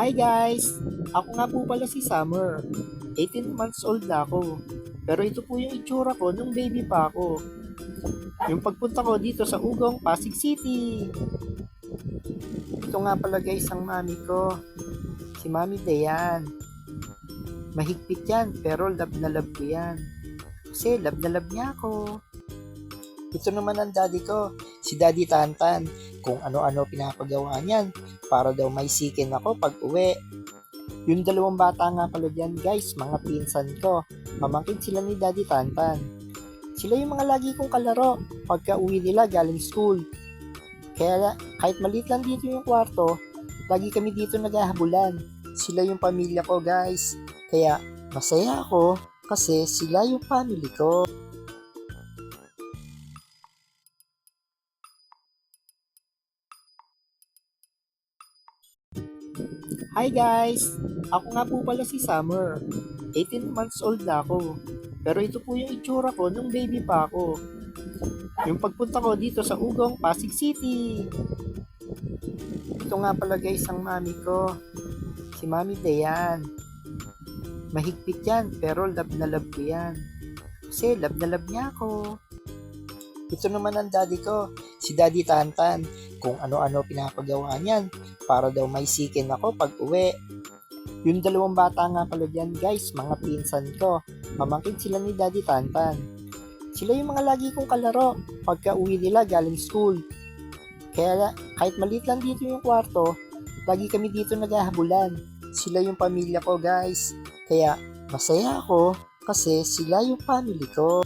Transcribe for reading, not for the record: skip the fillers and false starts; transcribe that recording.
Hi guys! Ako nga po pala si Summer. 18 months old na ako. Pero ito po yung itsura ko nung baby pa ako. Yung pagpunta ko dito sa Ugong, Pasig City. Ito nga pala guys ang mami ko. Si Mami Dayan. Mahigpit yan pero love na love ko yan. Kasi love na love niya ako. Ito naman ang daddy ko, si Daddy Tantan. Kung ano-ano pinapagawa niyan para daw may sikin ako pag uwi. Yung dalawang bata nga pala dyan guys, mga pinsan ko. Pamangkin sila ni Daddy Tantan. Sila yung mga lagi kong kalaro pagka uwi nila galing school. Kaya kahit maliit lang dito yung kwarto, lagi kami dito naghahabulan. Sila yung pamilya ko guys. Kaya masaya ako kasi sila yung family ko. Hi guys! Ako nga po pala si Summer. 18 months old na ako. Pero ito po yung itsura ko nung baby pa ako. Yung pagpunta ko dito sa Ugong, Pasig City. Ito nga pala guys ang mami ko. Si Mami Dayan. Mahigpit yan pero love na love ko yan. Kasi love na love niya ako. Ito naman ang daddy ko, si Daddy Tantan. Kung ano-ano pinapagawa niyan para daw may sikin ako pag uwi. Yung dalawang bata nga pala dyan guys, mga pinsan ko. Pamangkin sila ni Daddy Tantan. Sila yung mga lagi kong kalaro pagka uwi nila galing school. Kaya kahit maliit lang dito yung kwarto, lagi kami dito naghahabulan. Sila yung pamilya ko guys. Kaya masaya ako kasi sila yung family ko.